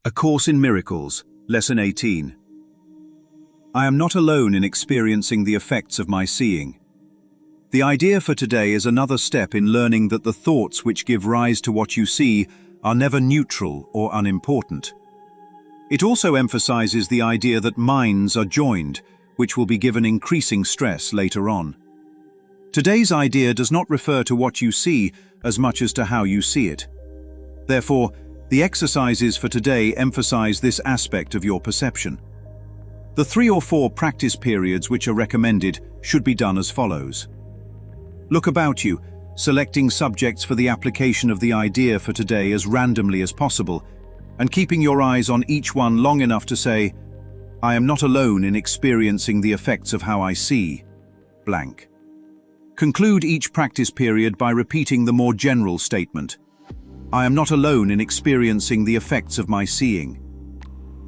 A Course in Miracles, Lesson 18. I am not alone in experiencing the effects of my seeing. The idea for today is another step in learning that the thoughts which give rise to what you see are never neutral or unimportant. It also emphasizes the idea that minds are joined, which will be given increasing stress later on. Today's idea does not refer to what you see as much as to how you see it. Therefore, the exercises for today emphasize this aspect of your perception. The 3 or 4 practice periods which are recommended should be done as follows. Look about you, selecting subjects for the application of the idea for today as randomly as possible, and keeping your eyes on each one long enough to say, I am not alone in experiencing the effects of how I see, blank. Conclude each practice period by repeating the more general statement. I am not alone in experiencing the effects of my seeing.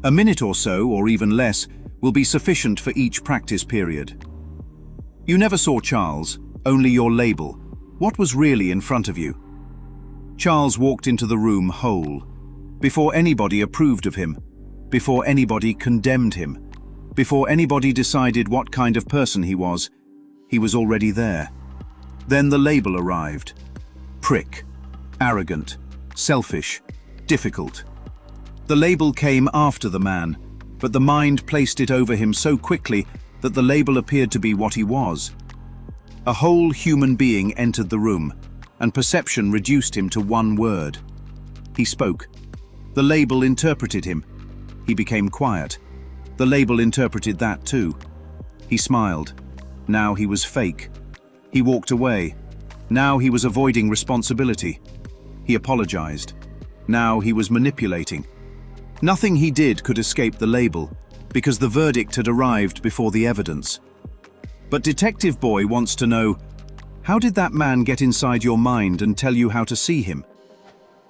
A minute or so, or even less, will be sufficient for each practice period. You never saw Charles, only your label. What was really in front of you? Charles walked into the room whole, before anybody approved of him, before anybody condemned him, before anybody decided what kind of person he was already there. Then the label arrived. Prick, arrogant, selfish, difficult. The label came after the man, but the mind placed it over him so quickly that the label appeared to be what he was. A whole human being entered the room, and perception reduced him to one word. He spoke. The label interpreted him. He became quiet. The label interpreted that too. He smiled. Now he was fake. He walked away. Now he was avoiding responsibility. He apologized. Now he was manipulating. Nothing he did could escape the label, because the verdict had arrived before the evidence. But Detective Boy wants to know, how did that man get inside your mind and tell you how to see him?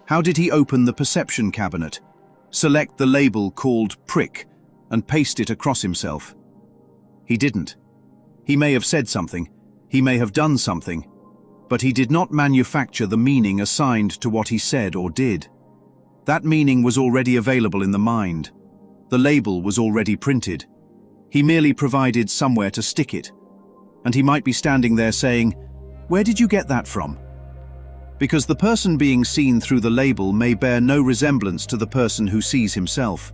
How did he open the perception cabinet, select the label called prick, and paste it across himself? He didn't. He may have said something, he may have done something, but he did not manufacture the meaning assigned to what he said or did. That meaning was already available in the mind. The label was already printed. He merely provided somewhere to stick it. And he might be standing there saying, "Where did you get that from?" Because the person being seen through the label may bear no resemblance to the person who sees himself.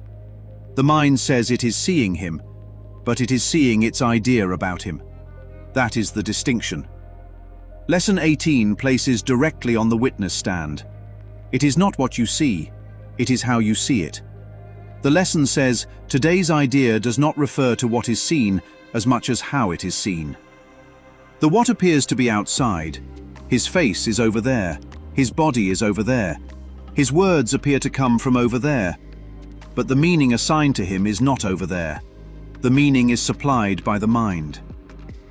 The mind says it is seeing him, but it is seeing its idea about him. That is the distinction. Lesson 18 places directly on the witness stand. It is not what you see, it is how you see it. The lesson says, today's idea does not refer to what is seen as much as how it is seen. The what appears to be outside. His face is over there, his body is over there, his words appear to come from over there. But the meaning assigned to him is not over there. The meaning is supplied by the mind.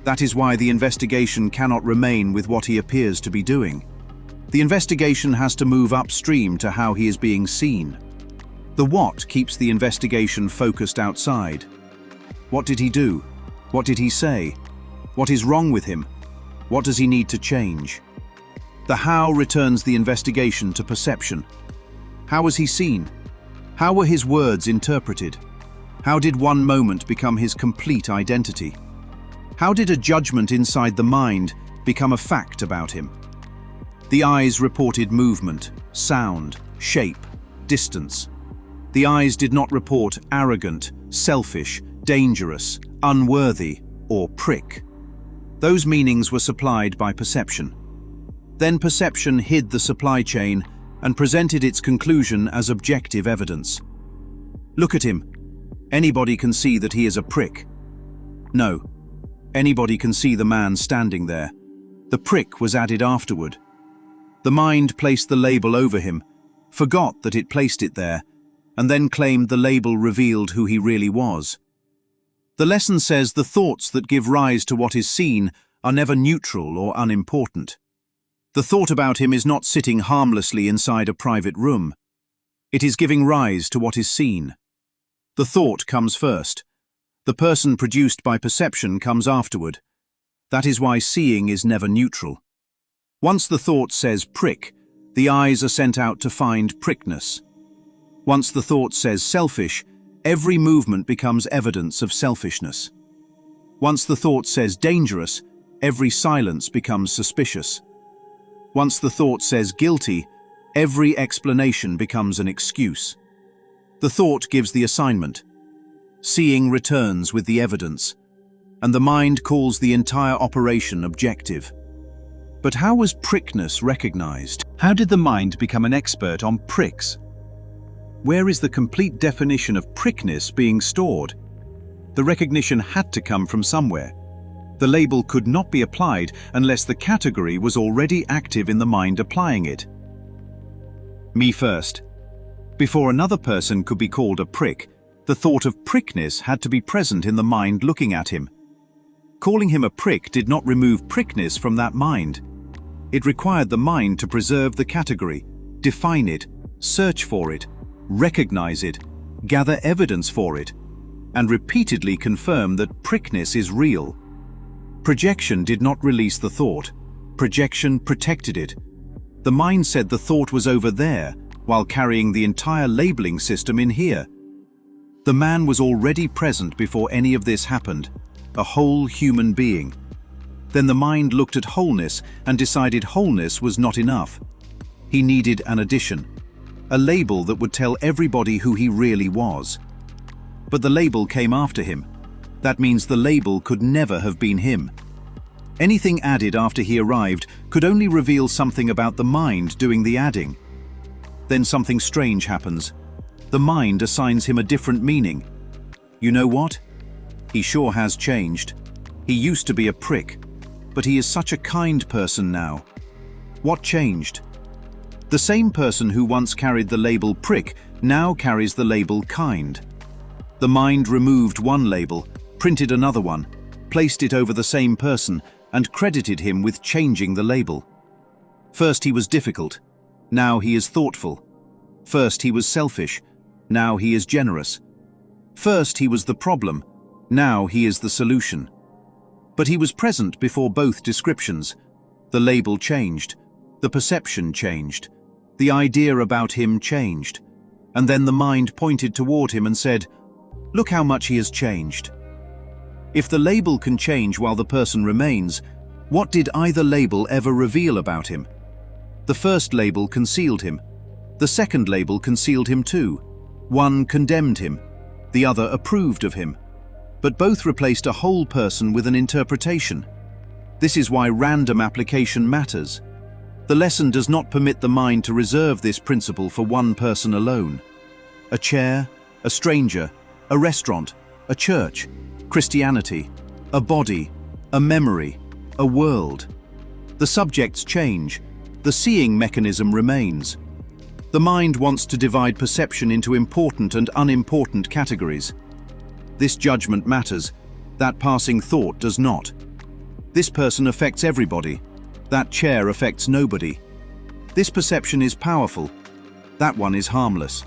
That is why the investigation cannot remain with what he appears to be doing. The investigation has to move upstream to how he is being seen. The what keeps the investigation focused outside. What did he do? What did he say? What is wrong with him? What does he need to change? The how returns the investigation to perception. How was he seen? How were his words interpreted? How did one moment become his complete identity? How did a judgment inside the mind become a fact about him? The eyes reported movement, sound, shape, distance. The eyes did not report arrogant, selfish, dangerous, unworthy, or prick. Those meanings were supplied by perception. Then perception hid the supply chain and presented its conclusion as objective evidence. Look at him. Anybody can see that he is a prick. No. Anybody can see the man standing there. The prick was added afterward. The mind placed the label over him, forgot that it placed it there, and then claimed the label revealed who he really was. The lesson says the thoughts that give rise to what is seen are never neutral or unimportant. The thought about him is not sitting harmlessly inside a private room. It is giving rise to what is seen. The thought comes first. The person produced by perception comes afterward. That is why seeing is never neutral. Once the thought says prick, the eyes are sent out to find prickness. Once the thought says selfish, every movement becomes evidence of selfishness. Once the thought says dangerous, every silence becomes suspicious. Once the thought says guilty, every explanation becomes an excuse. The thought gives the assignment. Seeing returns with the evidence, and the mind calls the entire operation objective. But how was prickness recognized? How did the mind become an expert on pricks? Where is the complete definition of prickness being stored? The recognition had to come from somewhere. The label could not be applied unless the category was already active in the mind applying it. Me first. Before another person could be called a prick, the thought of prickness had to be present in the mind looking at him. Calling him a prick did not remove prickness from that mind. It required the mind to preserve the category, define it, search for it, recognize it, gather evidence for it, and repeatedly confirm that prickness is real. Projection did not release the thought. Projection protected it. The mind said the thought was over there, while carrying the entire labeling system in here. The man was already present before any of this happened, a whole human being. Then the mind looked at wholeness and decided wholeness was not enough. He needed an addition, a label that would tell everybody who he really was. But the label came after him. That means the label could never have been him. Anything added after he arrived could only reveal something about the mind doing the adding. Then something strange happens. The mind assigns him a different meaning. You know what? He sure has changed. He used to be a prick, but he is such a kind person now. What changed? The same person who once carried the label prick now carries the label kind. The mind removed one label, printed another one, placed it over the same person, and credited him with changing the label. First he was difficult, now he is thoughtful. First he was selfish, now he is generous. First he was the problem, now he is the solution. But he was present before both descriptions. The label changed, the perception changed, the idea about him changed, and then the mind pointed toward him and said, "Look how much he has changed." If the label can change while the person remains, what did either label ever reveal about him? The first label concealed him. The second label concealed him too. One condemned him, the other approved of him. But both replaced a whole person with an interpretation. This is why random application matters. The lesson does not permit the mind to reserve this principle for one person alone. A chair, a stranger, a restaurant, a church, Christianity, a body, a memory, a world. The subjects change, the seeing mechanism remains. The mind wants to divide perception into important and unimportant categories. This judgment matters, that passing thought does not. This person affects everybody, that chair affects nobody. This perception is powerful, that one is harmless.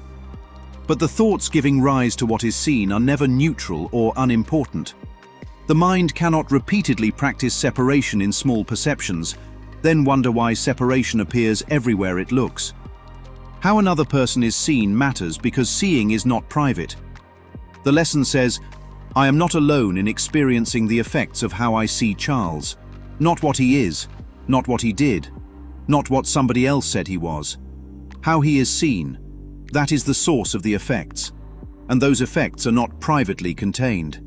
But the thoughts giving rise to what is seen are never neutral or unimportant. The mind cannot repeatedly practice separation in small perceptions, then wonder why separation appears everywhere it looks. How another person is seen matters because seeing is not private. The lesson says, I am not alone in experiencing the effects of how I see Charles. Not what he is, not what he did, not what somebody else said he was. How he is seen, that is the source of the effects, and those effects are not privately contained.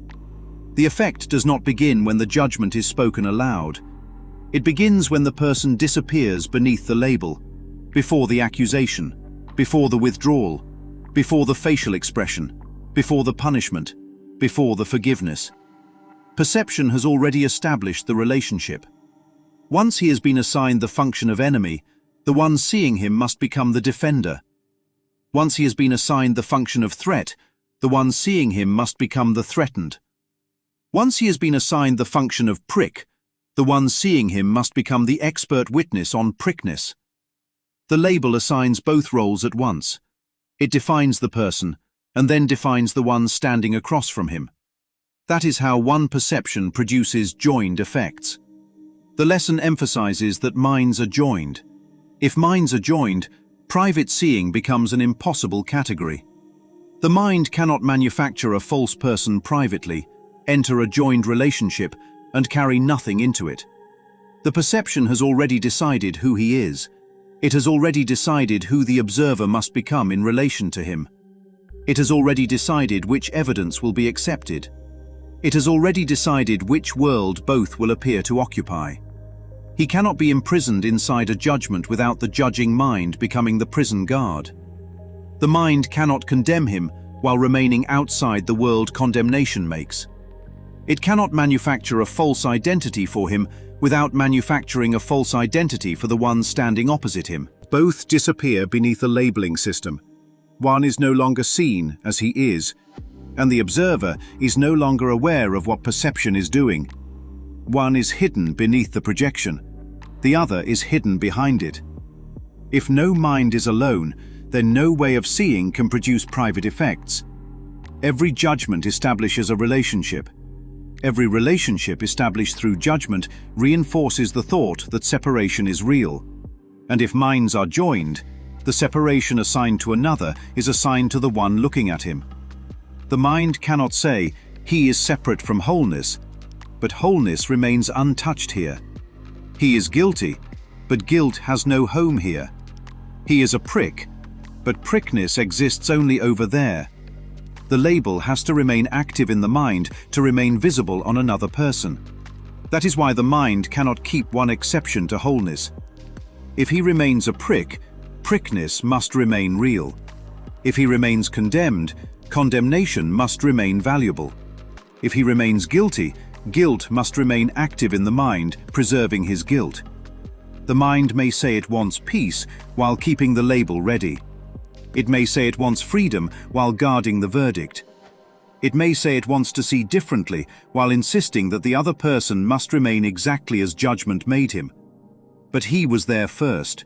The effect does not begin when the judgment is spoken aloud. It begins when the person disappears beneath the label, before the accusation, before the withdrawal, before the facial expression, before the punishment, before the forgiveness. Perception has already established the relationship. Once he has been assigned the function of enemy, the one seeing him must become the defender. Once he has been assigned the function of threat, the one seeing him must become the threatened. Once he has been assigned the function of prick, the one seeing him must become the expert witness on prickness. The label assigns both roles at once. It defines the person, and then defines the one standing across from him. That is how one perception produces joined effects. The lesson emphasizes that minds are joined. If minds are joined, private seeing becomes an impossible category. The mind cannot manufacture a false person privately, enter a joined relationship, and carry nothing into it. The perception has already decided who he is. It has already decided who the observer must become in relation to him. It has already decided which evidence will be accepted. It has already decided which world both will appear to occupy. He cannot be imprisoned inside a judgment without the judging mind becoming the prison guard. The mind cannot condemn him while remaining outside the world condemnation makes. It cannot manufacture a false identity for him without manufacturing a false identity for the one standing opposite him. Both disappear beneath a labeling system. One is no longer seen as he is, and the observer is no longer aware of what perception is doing. One is hidden beneath the projection. The other is hidden behind it. If no mind is alone, then no way of seeing can produce private effects. Every judgment establishes a relationship. Every relationship established through judgment reinforces the thought that separation is real. And if minds are joined, the separation assigned to another is assigned to the one looking at him. The mind cannot say, he is separate from wholeness, but wholeness remains untouched here. He is guilty, but guilt has no home here. He is a prick, but prickness exists only over there. The label has to remain active in the mind to remain visible on another person. That is why the mind cannot keep one exception to wholeness. If he remains a prick, prickness must remain real. If he remains condemned, condemnation must remain valuable. If he remains guilty, guilt must remain active in the mind, preserving his guilt. The mind may say it wants peace while keeping the label ready. It may say it wants freedom while guarding the verdict. It may say it wants to see differently while insisting that the other person must remain exactly as judgment made him. But he was there first.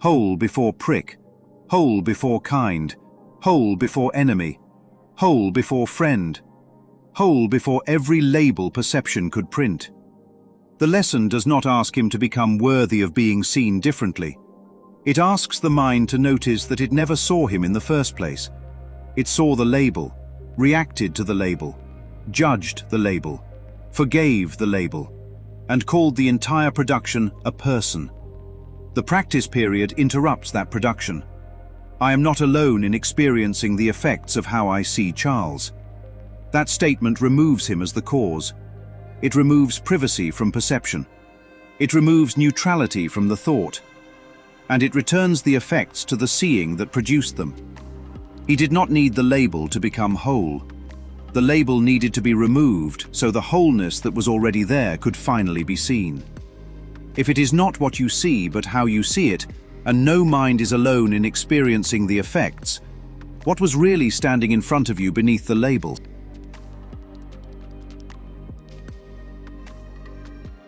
Whole before prick, whole before kind, whole before enemy, whole before friend, whole before every label perception could print. The lesson does not ask him to become worthy of being seen differently. It asks the mind to notice that it never saw him in the first place. It saw the label, reacted to the label, judged the label, forgave the label, and called the entire production a person. The practice period interrupts that production. I am not alone in experiencing the effects of how I see Charles. That statement removes him as the cause. It removes privacy from perception. It removes neutrality from the thought. And it returns the effects to the seeing that produced them. He did not need the label to become whole. The label needed to be removed so the wholeness that was already there could finally be seen. If it is not what you see but how you see it, and no mind is alone in experiencing the effects, what was really standing in front of you beneath the label?